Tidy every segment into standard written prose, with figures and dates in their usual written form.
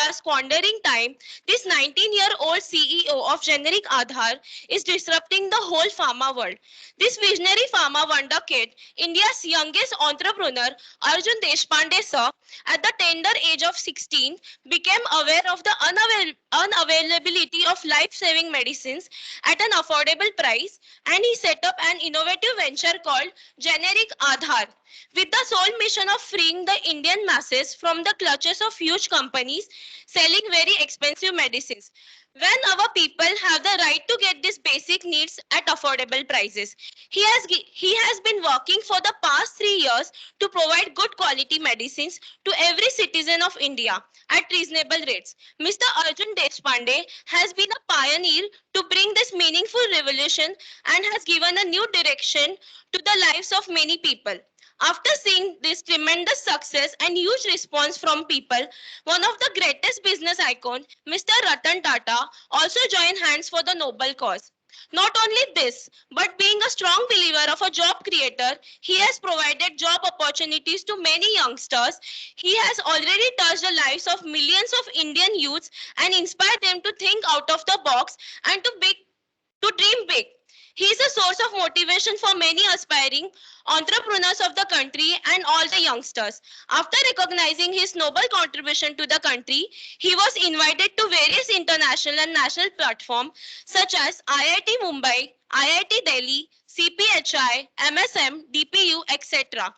are squandering time, this 19-year-old CEO of Generic Aadhaar is disrupting the whole pharma world. This visionary pharma wonder kid, India's youngest entrepreneur, Arjun Deshpande sir, at the tender age of 16, became aware of the unavailability of life-saving medicines at an affordable price, and he set up an innovative venture called Generic Aadhaar, with the sole mission of freeing the Indian masses from the clutches of huge companies selling very expensive medicines. When our people have the right to get these basic needs at affordable prices. He has been working for the past 3 years to provide good quality medicines to every citizen of India at reasonable rates. Mr. Arjun Deshpande has been a pioneer to bring this meaningful revolution and has given a new direction to the lives of many people. After seeing this tremendous success and huge response from people, one of the greatest business icons, Mr. Ratan Tata, also joined hands for the noble cause. Not only this, but being a strong believer of a job creator, he has provided job opportunities to many youngsters. He has already touched the lives of millions of Indian youths and inspired them to think out of the box and to dream big. He is a source of motivation for many aspiring entrepreneurs of the country and all the youngsters. After recognizing his noble contribution to the country, he was invited to various international and national platforms such as IIT Mumbai, IIT Delhi, CPHI, MSM, DPU, etc.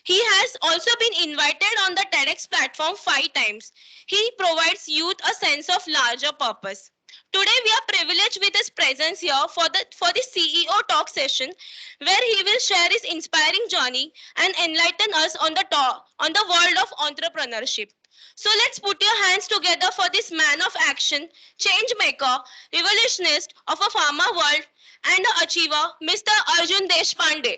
He has also been invited on the TEDx platform 5 times. He provides youth a sense of larger purpose. Today we are privileged with his presence here for the CEO talk session, where he will share his inspiring journey and enlighten us on the world of entrepreneurship. So let's put your hands together for this man of action, change maker, revolutionist of a pharma world, and an achiever, Mr. Arjun Deshpande.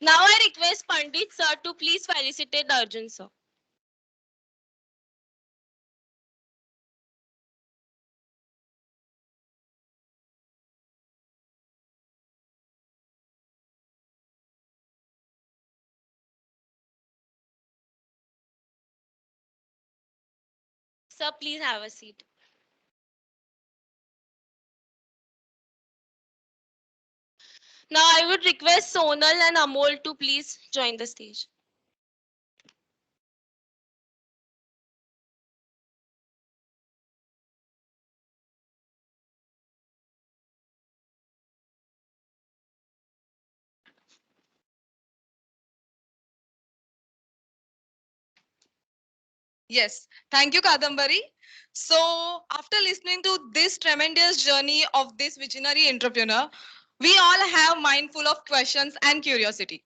Now I request Pandit sir to please felicitate Arjun sir. Sir, please have a seat. Now I would request Sonal and Amol to please join the stage. Yes, thank you, Kadambari. So, after listening to this tremendous journey of this visionary entrepreneur, we all have mind full of questions and curiosity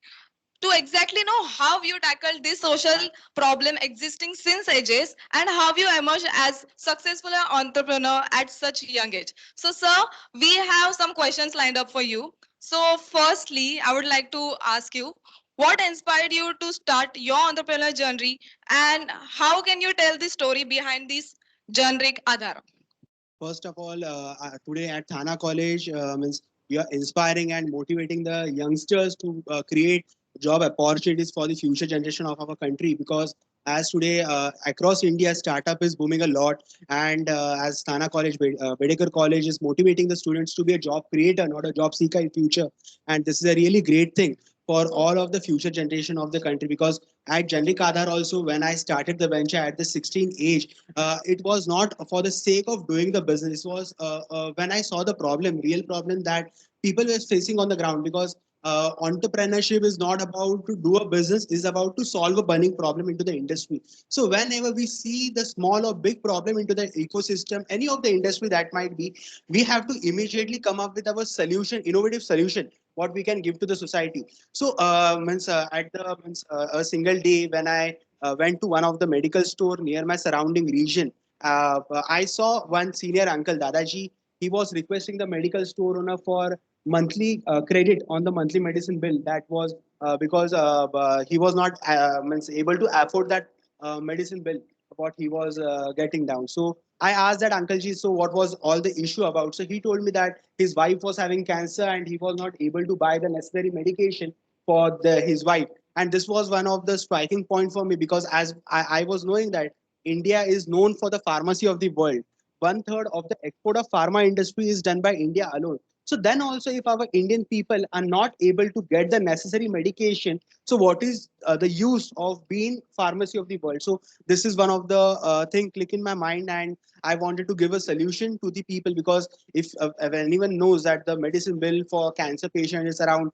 to exactly know how you tackled this social problem existing since ages and how you emerged as successful entrepreneur at such young age. So, sir, we have some questions lined up for you. So, firstly, I would like to ask you, what inspired you to start your entrepreneurial journey, and how can you tell the story behind this generic Aadhaar? First of all, today at Thana College, means we are inspiring and motivating the youngsters to create job opportunities for the future generation of our country, because as today across India, startup is booming a lot, and as Thana College, Bedekar College is motivating the students to be a job creator, not a job seeker in future, and this is a really great thing for all of the future generation of the country. Because at Generic Aadhaar also, when I started the venture at the 16 age, it was not for the sake of doing the business. It was when I saw the problem, real problem that people were facing on the ground. Because entrepreneurship is not about to do a business, is about to solve a burning problem into the industry. So whenever we see the small or big problem into the ecosystem, any of the industry that might be, we have to immediately come up with our solution, innovative solution, what we can give to the society. So at the a single day when I went to one of the medical store near my surrounding region, I saw one senior uncle, Dadaji. He was requesting the medical store owner for monthly credit on the monthly medicine bill. That was because he was not means able to afford that medicine bill what he was getting down. So I asked that uncle ji, so what was all the issue about? So he told me that his wife was having cancer and he was not able to buy the necessary medication for his wife. And this was one of the striking point for me, because as I was knowing that India is known for the pharmacy of the world. One third of the export of pharma industry is done by India alone. So then also, if our Indian people are not able to get the necessary medication, so what is the use of being pharmacy of the world? So this is one of the thing click in my mind, and I wanted to give a solution to the people, because if anyone knows that the medicine bill for cancer patient is around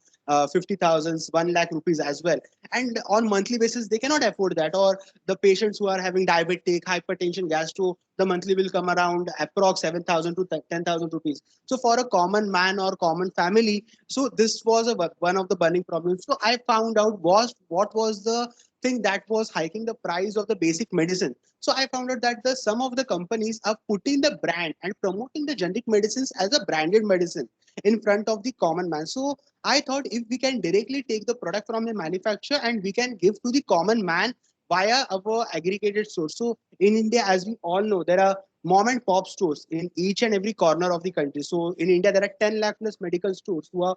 50,000, 1 lakh rupees as well, and on monthly basis they cannot afford that. Or the patients who are having diabetic, hypertension, gastro, the monthly will come around approx 7,000 to 10,000 rupees. So for a common man or common family, so this was one of the burning problems. So I found out was what was the thing that was hiking the price of the basic medicine. So I found out that the some of the companies are putting the brand and promoting the generic medicines as a branded medicine in front of the common man. So I thought if we can directly take the product from the manufacturer and we can give to the common man via our aggregated source. So in India, as we all know, there are mom and pop stores in each and every corner of the country. So in India, there are 10 lakh plus medical stores who are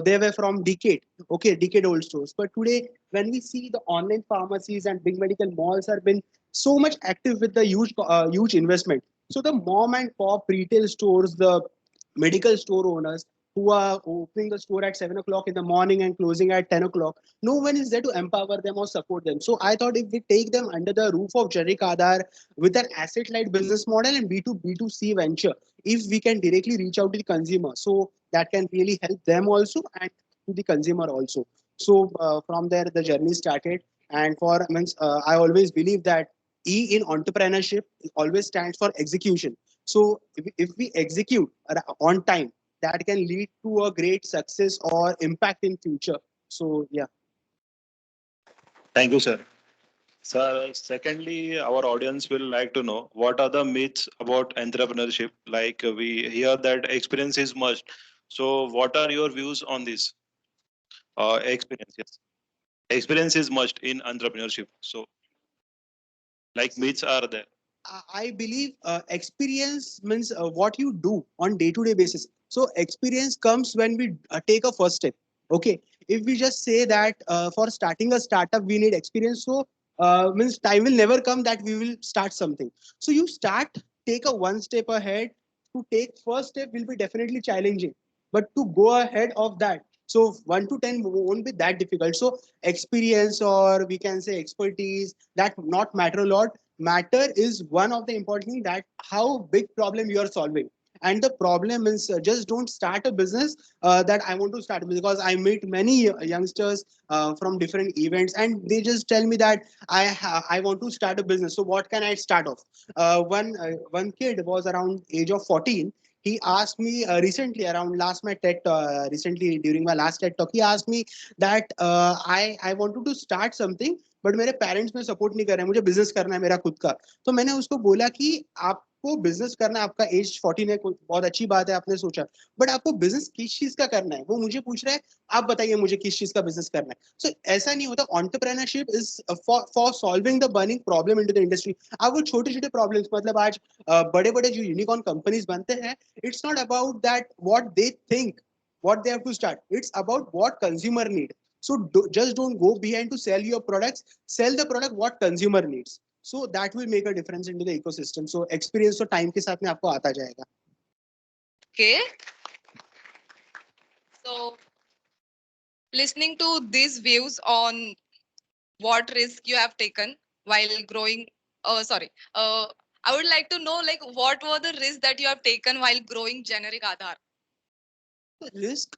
they were from decade old stores. But today, when we see the online pharmacies and big medical malls have been so much active with the huge investment. So the mom and pop retail stores, the medical store owners who are opening the store at 7 o'clock in the morning and closing at 10 o'clock, no one is there to empower them or support them. So I thought if we take them under the roof of Generic Aadhaar with an asset-light business model and B2B2C venture, if we can directly reach out to the consumer, so that can really help them also and to the consumer also. So from there, the journey started. And for means, I always believe that E in entrepreneurship always stands for execution. So if we execute on time, that can lead to a great success or impact in future. So yeah. Thank you, sir. Sir, secondly, our audience will like to know what are the myths about entrepreneurship. Like we hear that experience is must. So, what are your views on this? Experience, yes. Experience is must in entrepreneurship. So, like myths are there. I believe experience means what you do on day-to-day basis. So experience comes when we take a first step. Okay, if we just say that for starting a startup we need experience, so means time will never come that we will start something. So you start, take a one step ahead. To take first step will be definitely challenging, but to go ahead of that, so 1 to 10 won't be that difficult. So experience, or we can say expertise, that not matter a lot. Matter is one of the important thing, that how big problem you are solving. And the problem is just don't start a business that I want to start, because I meet many youngsters from different events and they just tell me that I want to start a business, so what can I start off. One kid was around age of 14. He asked me recently around last my TED recently during my last TED talk, he asked me that I wanted to start something, but मेरे parents में support नहीं कर रहे हैं, मुझे business करना है मेरा खुद का. तो मैंने उसको बोला कि आपको बिजनेस करना है, आपका एज 14 है, बहुत अच्छी बात है आपने सोचा, बट आपको बिजनेस किस चीज का करना है वो मुझे पूछ रहा है. आप बताइए मुझे किस चीज का बिजनेस करना है. सो ऐसा नहीं होता. Entrepreneurship is for solving the burning problem into the industry. आप वो छोटे छोटे प्रॉब्लम्स, मतलब आज बड़े बड़े जो यूनिकॉर्न कंपनीज बनते हैं, it's not about that what they think what they have to start. It's about what consumer need. So just don't go behind to sell your products. Sell the product what consumer needs. So that will make a difference into the ecosystem. So experience तो time के साथ में आपको आता जाएगा. Okay. So, listening to these views on what risk you have taken while growing. Sorry. I would like to know, like, what were the risks that you have taken while growing Generic Aadhaar? Risk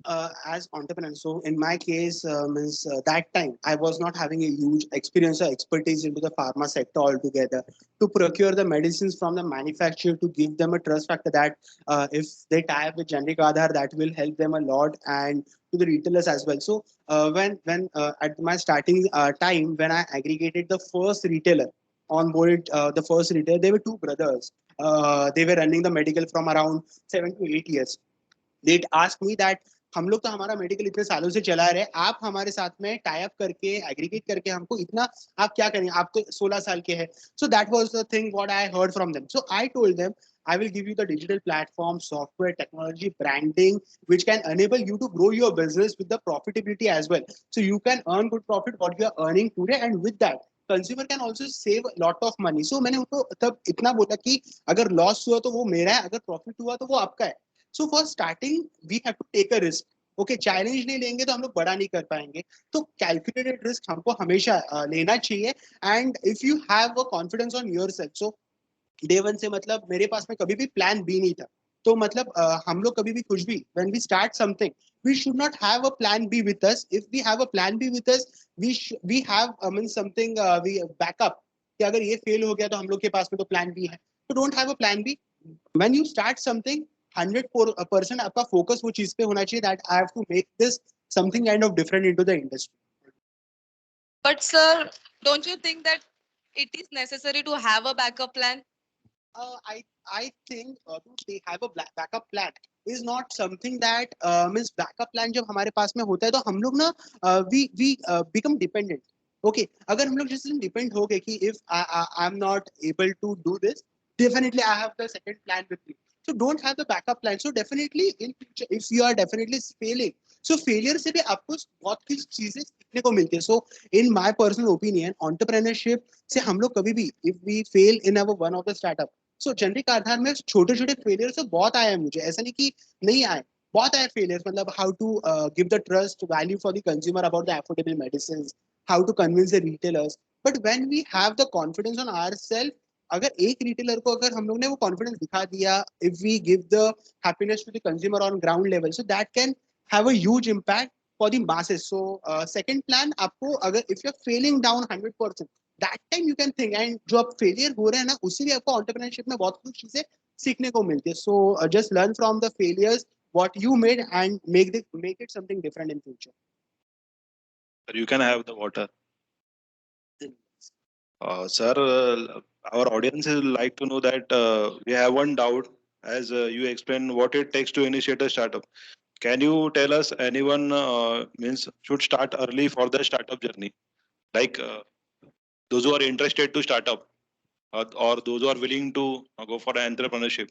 as entrepreneur. So in my case, means that time I was not having a huge experience or expertise into the pharma sector altogether. To procure the medicines from the manufacturer, to give them a trust factor that if they tie up with Generic Aadhaar, that will help them a lot, and to the retailers as well. So when at my starting time, when I aggregated the first retailer on board, the first retailer, they were two brothers. They were running the medical from around 7 to 8 years. They asked me that हम लोग तो हमारा medical इतने सालों से चला रहे, आप हमारे साथ में टाई अप करके एग्रीगेट करके हमको इतना, आप क्या करेंगे, आप तो 16 साल के हैं. So that was the thing what I heard from them. So I told them I will give you the digital platform, software, technology, branding, which can enable you to grow your business with the profitability as well. So you can earn good profit what you are earning today, and with that, consumer can also save a lot of money. So मैंने उनको तब इतना बोला कि अगर loss हुआ तो वो मेरा है, अगर प्रॉफिट हुआ तो वो आपका है. So for starting we have to take a risk. Okay, challenge नहीं लेंगे तो हम लोग बड़ा नहीं कर पाएंगे. तो कैलकुलेटेड रिस्क हमको हमेशा लेना चाहिए. And if you have a confidence on your self, so day one से मतलब मेरे पास में कभी भी प्लान बी नहीं था. तो मतलब हम लोग कभी भी कुछ भी when we start something, we should not have a plan B with us. If we have a plan B with us, we have mean something, we backup कि अगर ये फेल हो गया तो हम लोग के पास में तो प्लान बी है. तो don't have a plan B. When you start something, 100% आपका फोकस वो चीज पे होना चाहिए, that I have to make this something kind of different into the industry. But sir, don't you think that it is necessary to have a backup plan? I think to have a backup plan is not something that means backup plan जब हमारे पास में होता है तो हम लोग ना we become dependent. Okay, अगर हम लोग जैसे डिपेंड हो गए कि if I am not able to do this, definitely I have the second plan with me. So don't have the backup plan. So definitely in future, if you are definitely failing, so failure से भी आपको बहुत कुछ चीजें सीखने को मिलती है. So in my personal opinion, entrepreneurship से हम लोग कभी भी if we fail in our one of the startup, so generic आधार में छोटे छोटे फेलियर से बहुत आया है मुझे, ऐसा नहीं कि नहीं आए, बहुत आए फेलियर. मतलब how to give the trust value for the consumer about the affordable medicine, how to convince the retailers. But when we have the confidence on our self, अगर एक रिटेलर को अगर हम लोग ने वो कॉन्फिडेंस दिखा दिया, if we give the happiness to the consumer on ground level, so that can have a huge impact for the masses. So second plan आपको, अगर if you are feeling down 100%, that time you can think, and जो आप failure हो रहे हैं ना, उससे भी आपको एंटरप्रेन्योरशिप में बहुत कुछ चीजें सीखने को मिलती है. So just learn from the failures what you made and make it something different in future. You can have the water. Sir, our audience will like to know that we have one doubt as you explain what it takes to initiate a startup. Can you tell us anyone means should start early for the startup journey? Like those who are interested to start up or those who are willing to go for entrepreneurship.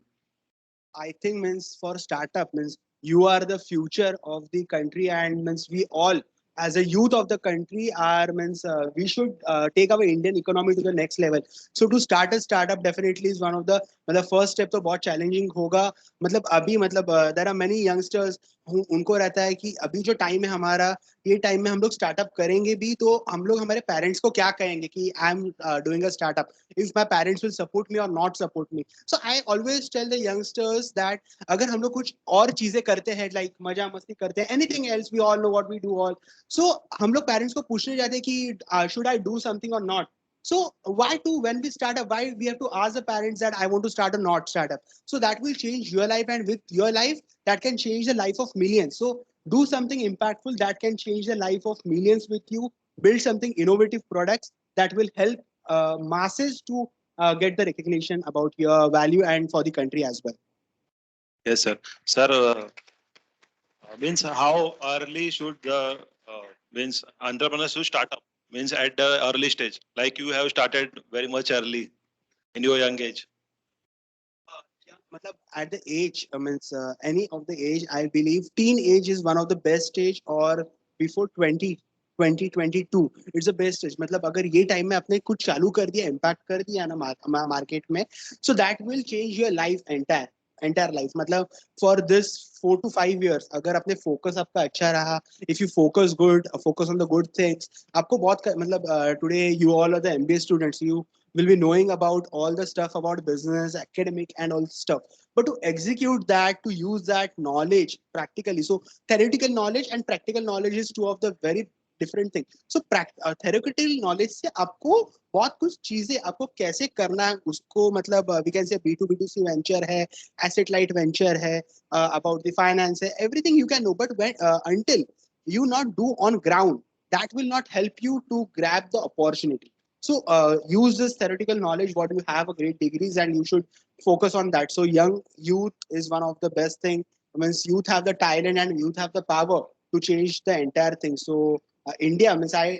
I think means for startup means you are the future of the country, and means we all as a youth of the country are means we should take our Indian economy to the next level. So to start a startup definitely is one of the मतलब first step तो बहुत challenging होगा. मतलब अभी मतलब there are many youngsters उनको रहता है कि अभी जो टाइम है हमारा, ये टाइम में हम लोग स्टार्टअप करेंगे भी तो हम लोग हमारे पेरेंट्स को क्या कहेंगे कि I am doing a startup, if my parents will support me और not support me. So I always tell the youngsters that अगर हम लोग कुछ और चीजें करते हैं, लाइक मजा मस्ती करते हैं, anything else, we all know what we do all, so हम लोग पेरेंट्स को पूछने जाते हैं कि शुड आई डू समथिंग और not. So why to when we start up, why we have to ask the parents that I want to start or not start up? So that will change your life, and with your life that can change the life of millions. So do something impactful that can change the life of millions with you. Build something innovative products that will help masses to get the recognition about your value and for the country as well. Yes, sir. Sir, means how early should the means entrepreneurs should start up? Means at the early stage, like you have started very much early in your young age. Yeah, matlab at the age, means any of the age, I believe teen age is one of the best age, or before 2022 it's the best age. मतलब अगर ये time में आपने कुछ चालू कर दिया, impact कर दिया ना मार्केट में, so that will change your life entire life. मतलब for this 4 to 5 years अगर अपने फोकस आपका अच्छा रहा, if you focus on the good things, आपको बहुत मतलब today you all are the MBA students, you will be knowing about all the stuff about business, academic, and all stuff. But to execute that, to use that knowledge practically, so theoretical knowledge and practical knowledge is two of the very different thing. So theoretical knowledge से आपको बहुत कुछ चीजें आपको कैसे करना है उसको, मतलब we can say B2B2C venture है, asset light venture है, about the finance है, everything you can know. But when until you not do on ground, that will not help you to grab the opportunity. So use this theoretical knowledge what you have a great degrees, and you should focus on that. So young youth is one of the best thing means youth have the talent and youth have the power to change the entire thing. So India means I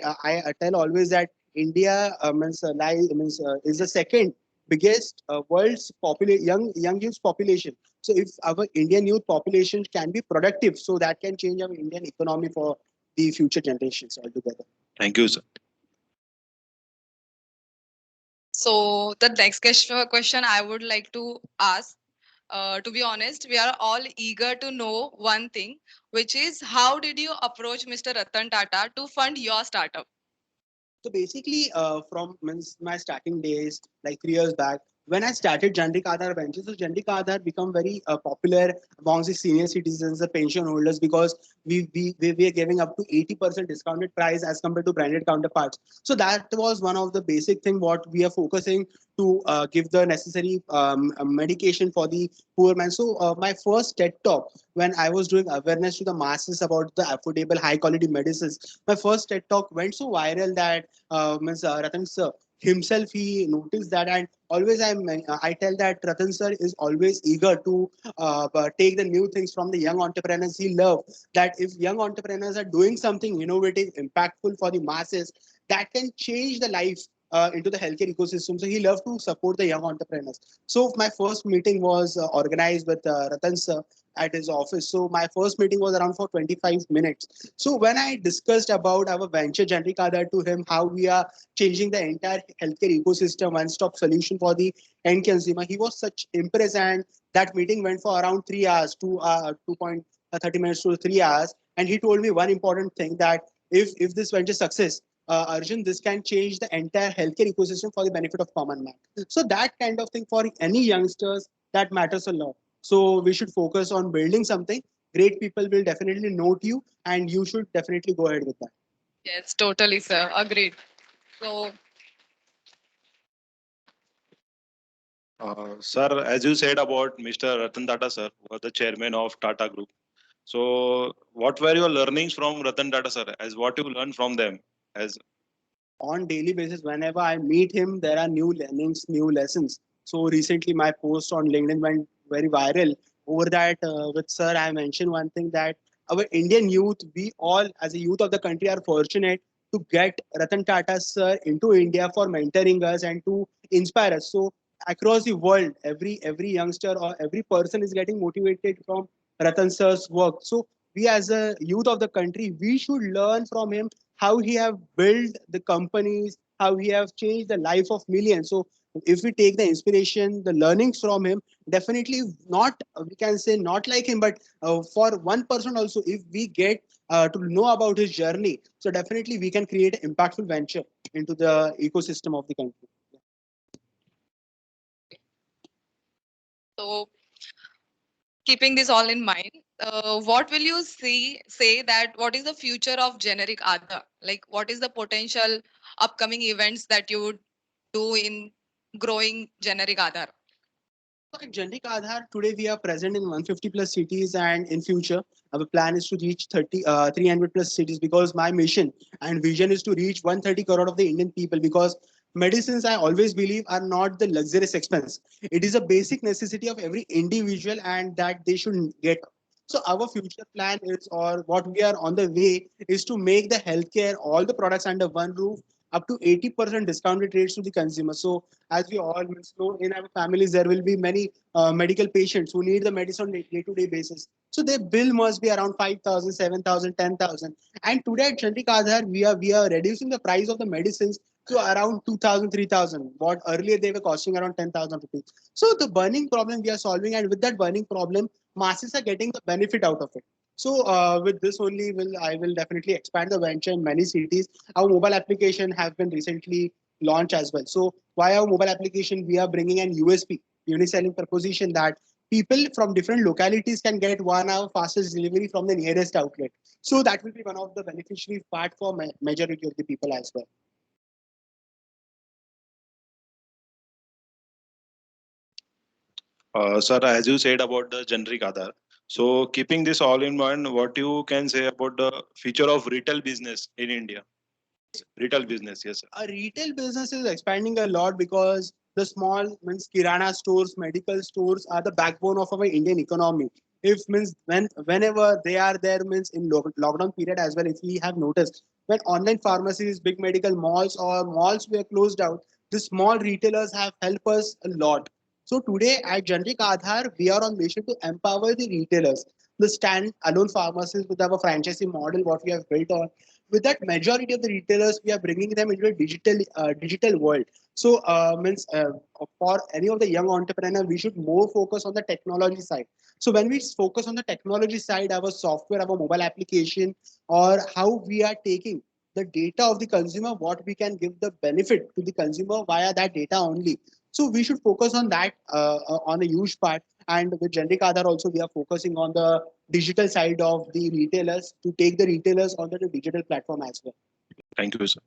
tell always that India is the second biggest world's young youth population. So if our Indian youth population can be productive, so that can change our Indian economy for the future generations altogether. Thank you, sir. So the next question I would like to ask, to be honest, we are all eager to know one thing, which is how did you approach Mr. Ratan Tata to fund your startup? So basically, from my starting days, like 3 years back, when I started Generic Aadhaar Ventures, so Generic Aadhaar become very popular amongst the senior citizens, the pension holders, because we are giving up to 80% discounted price as compared to branded counterparts. So that was one of the basic thing what we are focusing to give the necessary medication for the poor man. So my first TED talk when I was doing awareness to the masses about the affordable, high quality medicines, my first TED talk went so viral that Ratan sir himself he noticed that, and always I tell that Ratan sir is always eager to take the new things from the young entrepreneurs. He love that if young entrepreneurs are doing something innovative, impactful for the masses, that can change the life into the healthcare ecosystem. So he loved to support the young entrepreneurs. So my first meeting was organized with Ratan sir at his office. So my first meeting was around for 25 minutes. So when I discussed about our venture Generic Aadhaar to him, how we are changing the entire healthcare ecosystem, one-stop solution for the end consumer, he was such impressed, and that meeting went for around 3 hours, 2.30 minutes to 3 hours. And he told me one important thing that if this venture success, Arjun, this can change the entire healthcare ecosystem for the benefit of common man. So that kind of thing for any youngsters that matters a lot. So we should focus on building something. Great people will definitely note you, and you should definitely go ahead with that. Yes, totally, sir. Agreed. So Sir, as you said about Mr. Ratan Tata, sir, was the chairman of Tata Group. So, what were your learnings from Ratan Tata, sir? As what you learned from them? As On daily basis, whenever I meet him, there are new learnings, new lessons. So recently my post on LinkedIn went very viral. Over that, with sir, I mentioned one thing that our Indian youth, we all as a youth of the country are fortunate to get Ratan Tata sir into India for mentoring us and to inspire us. So across the world, every youngster or every person is getting motivated from Ratan sir's work. So we as a youth of the country, we should learn from him how he have built the companies, how he have changed the life of millions. So if we take the inspiration, the learnings from him, definitely not, we can say not like him, but for one person also, if we get to know about his journey, so definitely we can create an impactful venture into the ecosystem of the country. so keeping this all in mind, what will you say that what is the future of generic Aadhaar? Like, what is the potential upcoming events that you would do in growing generic Aadhaar? So at Generic Aadhaar, today we are present in 150 plus cities, and in future, our plan is to reach 300 plus cities, because my mission and vision is to reach 130 crore of the Indian people, because medicines, I always believe, are not the luxurious expense. It is a basic necessity of every individual, and that they should get. So our future plan is, or what we are on the way, is to make the healthcare, all the products under one roof, up to 80% discounted rates to the consumer. So as we all know, in our families, there will be many medical patients who need the medicine on a day-to-day basis. So their bill must be around 5,000, 7,000, 10,000. And today at Generic Aadhaar, we are reducing the price of the medicines to around 2,000, 3,000. What earlier they were costing around 10,000 rupees. So the burning problem we are solving, and with that burning problem, masses are getting the benefit out of it. So with this only, I will definitely expand the venture in many cities. Our mobile application have been recently launched as well. So via our mobile application, we are bringing an USP, unique selling proposition, that people from different localities can get 1 hour fastest delivery from the nearest outlet. So that will be one of the beneficiary part for majority of the people as well. sir, as you said about the generic Aadhaar. So, keeping this all in mind, what you can say about the future of retail business in India? Retail business, yes, sir. Our retail business is expanding a lot, because the small means kirana stores, medical stores are the backbone of our Indian economy. If means whenever they are there means in lockdown period as well, if we have noticed when online pharmacies, big medical malls or malls were closed out, the small retailers have helped us a lot. So today at Generic Aadhaar, we are on mission to empower the retailers, the stand-alone pharmacies with our franchisee model, what we have built on. With that, majority of the retailers, we are bringing them into a digital world. So means for any of the young entrepreneur, we should more focus on the technology side. So when we focus on the technology side, our software, our mobile application, or how we are taking the data of the consumer, what we can give the benefit to the consumer via that data only. So we should focus on that on a huge part. And with Generic Aadhaar also, we are focusing on the digital side of the retailers to take the retailers onto the digital platform as well. Thank you, sir.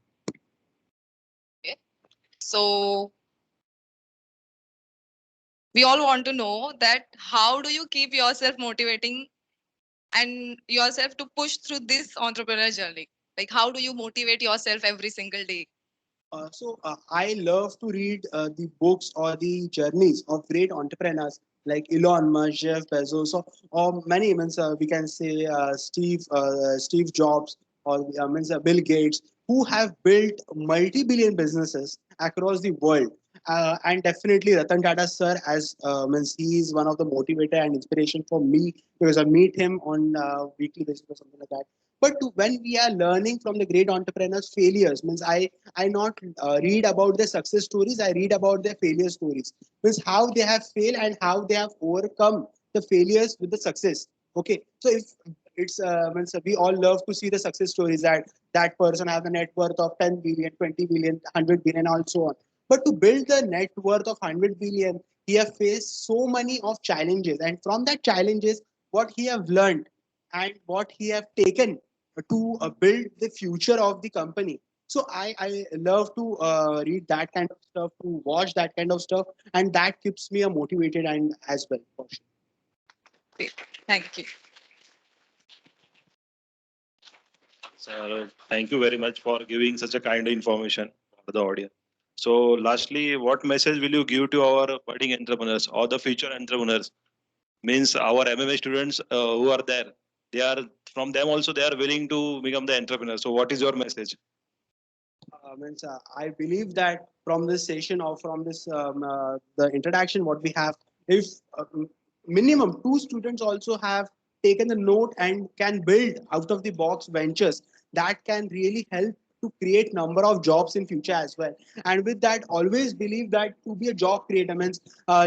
So we all want to know that how do you keep yourself motivating and yourself to push through this entrepreneur journey? Like how do you motivate yourself every single day? I love to read the books or the journeys of great entrepreneurs like Elon Musk, Jeff Bezos, or many means we can say Steve Jobs or means Bill Gates, who have built multi-billion businesses across the world. And definitely Ratan Tata sir, as means he is one of the motivator and inspiration for me because I meet him on weekly basis or something like that. But when we are learning from the great entrepreneurs' failures, means I not read about their success stories. I read about their failure stories. Means how they have failed and how they have overcome the failures with the success. Okay, so if it's means we all love to see the success stories that that person has a net worth of 10 billion, 20 billion, 100 billion, and so on. But to build the net worth of 100 billion, he have faced so many of challenges, and from that challenges, what he have learned and what he have taken to build the future of the company. So I love to read that kind of stuff, to watch that kind of stuff, and that keeps me motivated and as well for sure. Great. Thank you. Sir, thank you very much for giving such a kind information for the audience. So, lastly, what message will you give to our budding entrepreneurs or the future entrepreneurs? Means our MMA students who are there, they are from them also they are willing to become the entrepreneur. So, what is your message? I believe that from this session or from this the introduction, what we have, if minimum two students also have taken the note and can build out of the box ventures that can really help to create number of jobs in future as well. And with that, always believe that to be a job creator means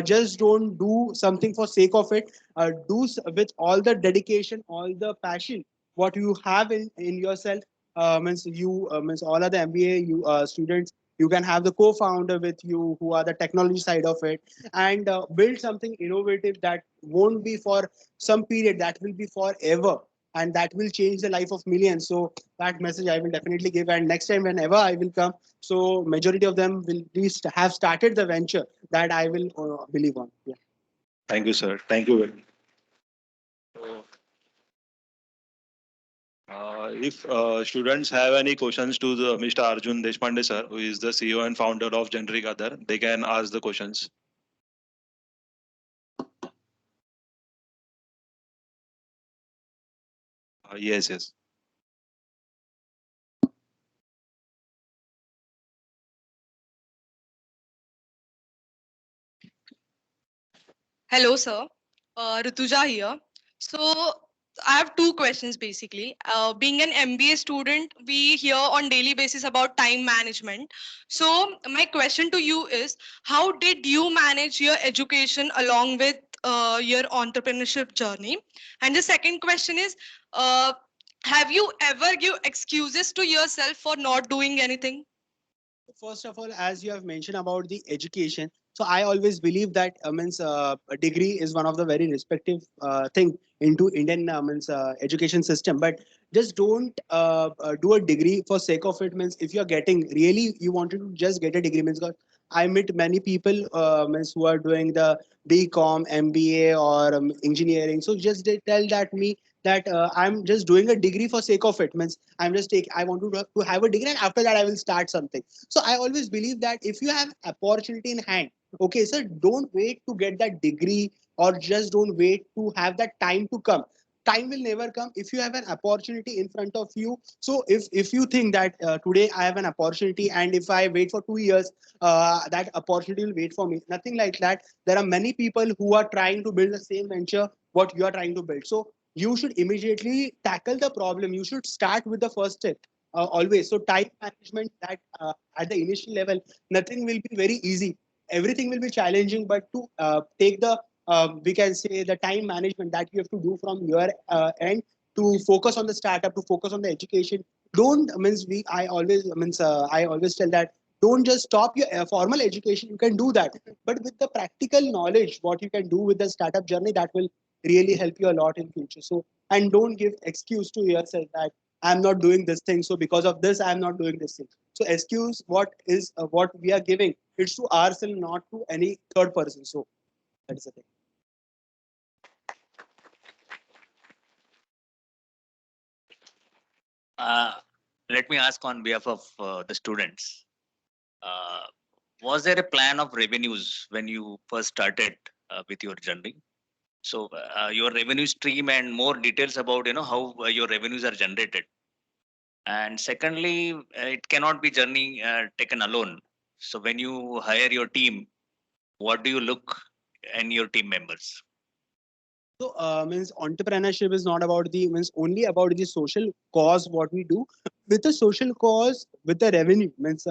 just don't do something for sake of it. With all the dedication, all the passion what you have in yourself. Means you means all of the MBA you students, you can have the co-founder with you who are the technology side of it, and build something innovative that won't be for some period, that will be forever, and that will change the life of millions. So that message I will definitely give, and next time whenever I will come, so majority of them will be have started the venture that I will believe on. Yeah. Thank you, sir. Thank you very much. So, if students have any questions to the Mr. Arjun Deshpande sir, who is the CEO and founder of Generic Aadhaar, they can ask the questions. Yes, yes. Hello, sir. Rutuja here. So, I have two questions basically. Being an MBA student, we hear on daily basis about time management. So, my question to you is, how did you manage your education along with your entrepreneurship journey? And the second question is, uh, have you ever give excuses to yourself for not doing anything? First of all, as you have mentioned about the education, so I always believe that means a degree is one of the very respective thing into Indian education system. But just don't do a degree for sake of it. Means if you are getting really you wanted to just get a degree means. God, I meet many people means who are doing the BCom, MBA, or engineering. So just they tell that me that I'm just doing a degree for sake of it. Means I'm just take. I want to have a degree, and after that I will start something. So I always believe that if you have opportunity in hand Okay, so don't wait to get that degree, or just don't wait to have that time to come. Time will never come if you have an opportunity in front of you. So if you think that today I have an opportunity, and if I wait for 2 years, that opportunity will wait for me. Nothing like that. There are many people who are trying to build the same venture what you are trying to build. So you should immediately tackle the problem. You should start with the first step, always. So time management, that at the initial level, nothing will be very easy. Everything will be challenging, but to take the we can say the time management that you have to do from your end, to focus on the startup, to focus on the education. Don't means we I always tell that don't just stop your formal education. You can do that, but with the practical knowledge what you can do with the startup journey, that will really help you a lot in future. So, and don't give excuse to yourself that I'm not doing this thing, so because of this I'm not doing this thing. So excuse what we are giving, it's to ourselves, not to any third person. So that is the thing. Uh, Let me ask on behalf of the students. Uh, was there a plan of revenues when you first started with your journey? So your revenue stream and more details about how your revenues are generated. And secondly, it cannot be journey taken alone. So when you hire your team, what do you look in your team members? So means entrepreneurship is not about the means only about the social cause what we do. With the social cause, with the revenue means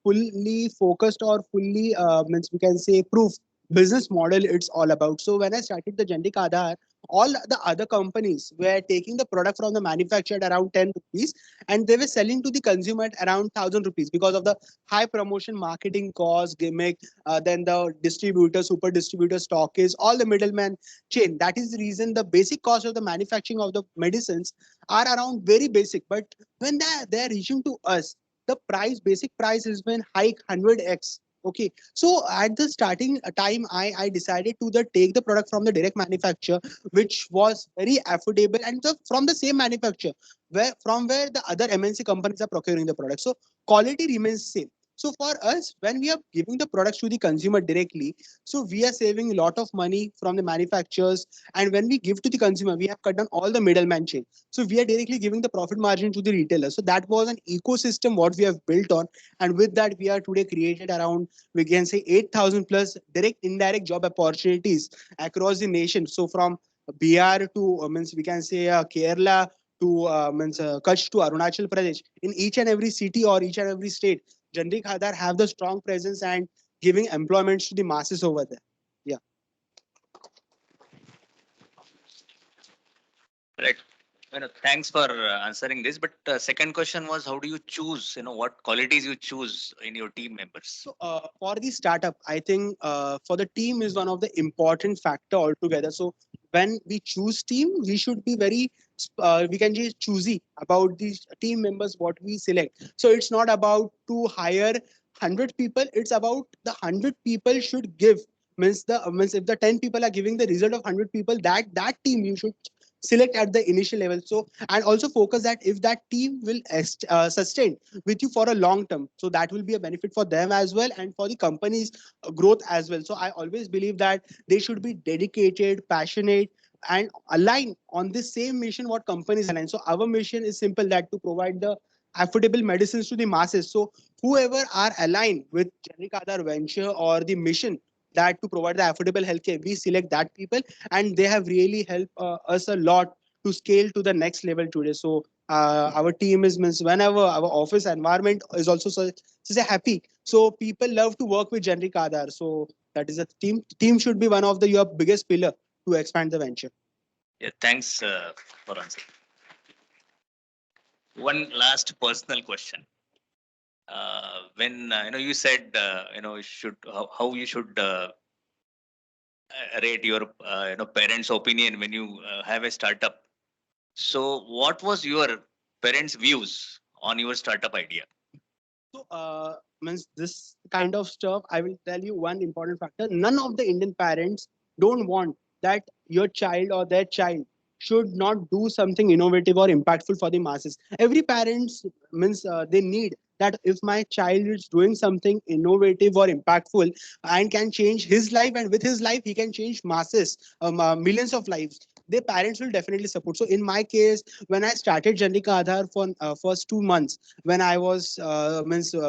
fully focused or fully means we can say proof business model it's all about. So when I started the Generic Aadhaar, all the other companies were taking the product from the manufacturer at around 10 rupees, and they were selling to the consumer at around 1,000 rupees because of the high promotion marketing cost gimmick. Then the distributor, super distributor, stockist, all the middlemen chain. That is the reason the basic cost of the manufacturing of the medicines are around very basic. But when they're reaching to us, the basic price has been hike 100x. Okay, so at the starting time, I decided to take the product from the direct manufacturer, which was very affordable, and from the same manufacturer where the other MNC companies are procuring the product. So quality remains same. So for us, when we are giving the products to the consumer directly, so we are saving a lot of money from the manufacturers, and when we give to the consumer, we have cut down all the middleman chain. So we are directly giving the profit margin to the retailer. So that was an ecosystem what we have built on, and with that we are today created around, we can say, 8,000 plus direct indirect job opportunities across the nation. So from BR to means we can say Kerala to means Kutch to Arunachal Pradesh, in each and every city or each and every state, Generic Aadhaar have the strong presence and giving employments to the masses over there. Yeah. Right. Thanks for answering this. But second question was, how do you choose? What qualities you choose in your team members? So for the startup, I think for the team is one of the important factor altogether. So when we choose team, we should be very we can just choosy about these team members what we select. So it's not about to hire 100 people. It's about the 100 people should give, means if the 10 people are giving the result of 100 people, that team you should select at the initial level. So and also focus that if that team will sustain with you for a long term, so that will be a benefit for them as well and for the company's growth as well. So I always believe that they should be dedicated, passionate, and align on the same mission what companies align. So our mission is simple, that to provide the affordable medicines to the masses. So whoever are aligned with Generic Aadhaar venture or the mission that to provide the affordable healthcare, we select that people, and they have really helped us a lot to scale to the next level today. So our team is, means whenever our office environment is also so happy. So people love to work with Generic Aadhaar. So that is a team. Team should be one of the your biggest pillar to expand the venture. Yeah, thanks for answering. One last personal question. When you said should how you should rate your parents' opinion when you have a startup. So, what was your parents' views on your startup idea? So means this kind of stuff, I will tell you one important factor. None of the Indian parents don't want that your child or their child should not do something innovative or impactful for the masses. Every parents means they need that if my child is doing something innovative or impactful and can change his life, and with his life he can change masses, millions of lives, their parents will definitely support. So in my case, when I started Generic Aadhaar for first 2 months, when I was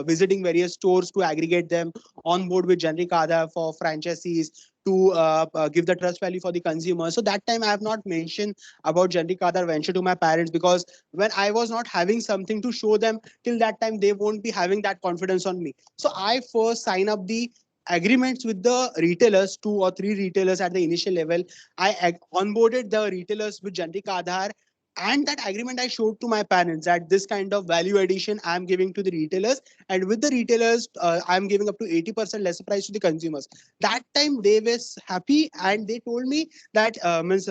visiting various stores to aggregate them on board with Generic Aadhaar for franchisees, to give the trust value for the consumer. So that time I have not mentioned about Generic Aadhaar venture to my parents, because when I was not having something to show them, till that time they won't be having that confidence on me. So I first sign up the agreements with the retailers, 2 or 3 retailers at the initial level. I onboarded the retailers with Generic Aadhaar, and that agreement I showed to my parents that this kind of value addition I'm giving to the retailers, and with the retailers I'm giving up to 80% lesser price to the consumers. That time they were happy, and they told me that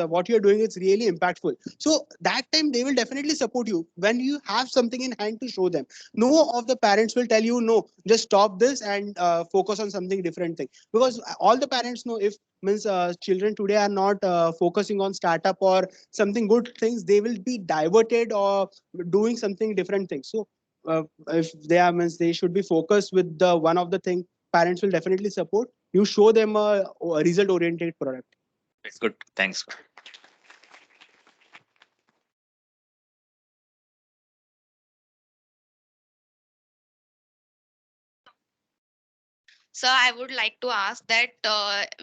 what you're doing is really impactful. So that time they will definitely support you when you have something in hand to show them. No of the parents will tell you, no, just stop this and focus on something different thing, because all the parents know, if children today are not focusing on startup or something good things, they will be diverted or doing something different things. So if they are they should be focused with the one of the thing. Parents will definitely support you. Show them a result oriented product. That's good. Thanks. So I would like to ask that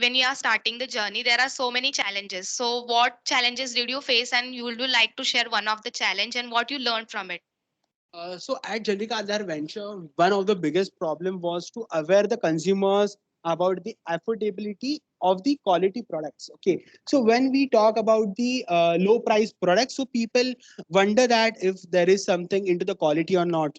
when you are starting the journey, there are so many challenges. So what challenges did you face, and you would you like to share one of the challenge and what you learned from it? So at Generic Aadhaar Venture, one of the biggest problem was to aware the consumers about the affordability of the quality products. Okay, so when we talk about the low price products, so people wonder that if there is something into the quality or not.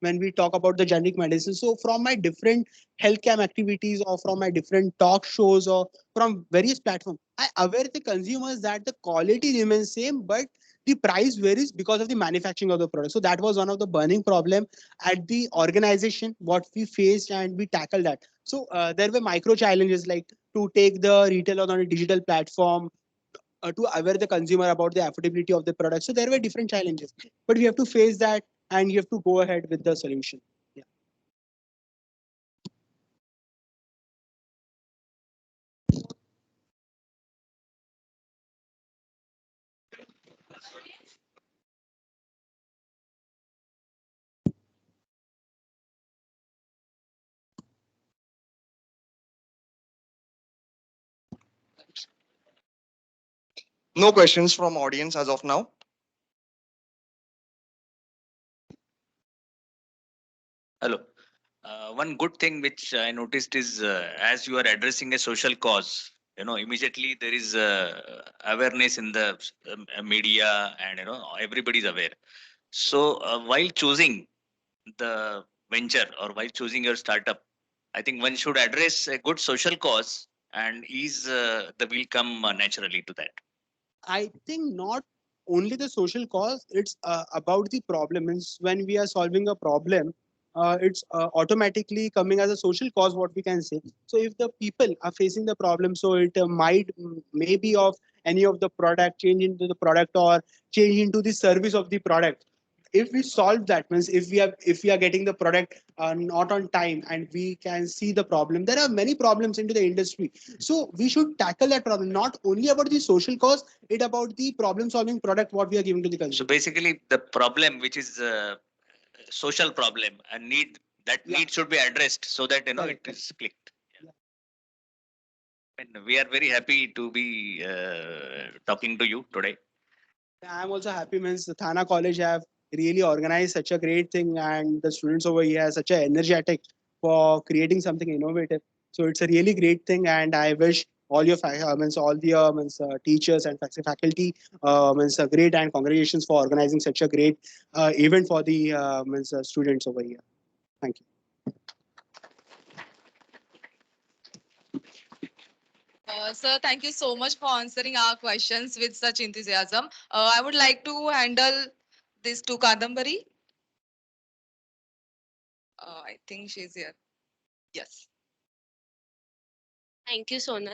When we talk about the generic medicine, so from my different healthcare activities or from my different talk shows or from various platforms, I aware the consumers that the quality remains same, but the price varies because of the manufacturing of the product. So that was one of the burning problem at the organization what we faced, and we tackled that. So there were micro challenges like to take the retailer on a digital platform, to aware the consumer about the affordability of the product. So there were different challenges, but we have to face that, and you have to go ahead with the solution. Yeah. No questions from audience as of now. Hello. One good thing which I noticed is as you are addressing a social cause, immediately there is awareness in the media, and everybody's aware. So while choosing the venture or while choosing your startup, I think one should address a good social cause, and ease the will come naturally to that. I think not only the social cause, it's about the problem. Means when we are solving a problem, it's automatically coming as a social cause, what we can say. So if the people are facing the problem, so it might maybe of any of the product, change into the product or change into the service of the product. If we solve that, means if we are getting the product not on time, and we can see the problem, there are many problems into the industry. So we should tackle that problem, not only about the social cause, it about the problem solving product what we are giving to the So consumer. basically, the problem which is social problem and that Yeah. need should be addressed so that Correct. it is clicked. And we are very happy to be talking to you today. I'm also happy, means the Thana College have really organized such a great thing, and the students over here are such a energetic for creating something innovative. So it's a really great thing, and I wish all your all the teachers and faculty great, and congratulations for organizing such a great event for the students over here. Thank you. Sir, thank you so much for answering our questions with such enthusiasm. I would like to handle this to Kadambari. I think she's here. Yes. Thank you, Sonal.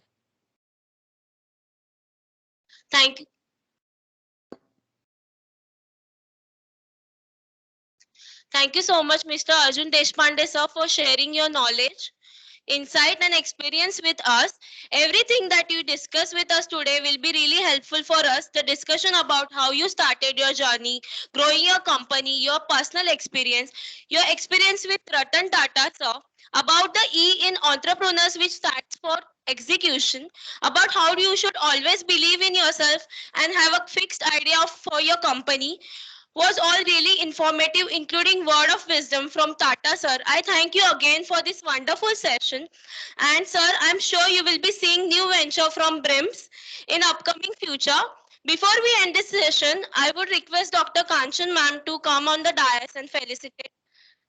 Thank Thank you so much, Mr. Arjun Deshpande, sir, for sharing your knowledge, insight, and experience with us. Everything that you discuss with us today will be really helpful for us. The discussion about how you started your journey, growing your company, your personal experience, your experience with Ratan Tata, sir, about the E in entrepreneurs, which stands for execution, about how you should always believe in yourself and have a fixed idea for your company, was all really informative, including word of wisdom from Tata sir. I thank you again for this wonderful session. And sir, I'm sure you will be seeing new venture from BRIMS in upcoming future. Before we end this session, I would request Dr. Kanchan ma'am to come on the dais and felicitate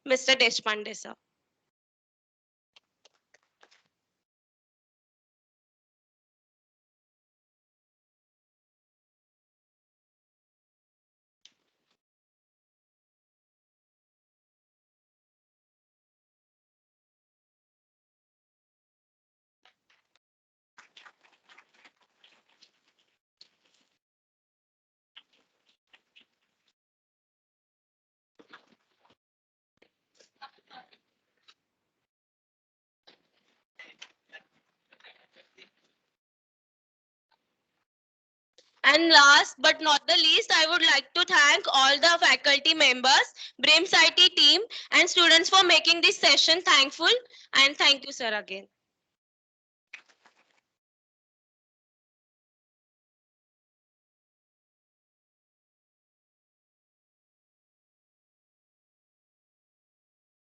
Mr. Deshpande sir. And last but not the least, I would like to thank all the faculty members, BRIMS IT team, and students for making this session thankful. And thank you, sir, again.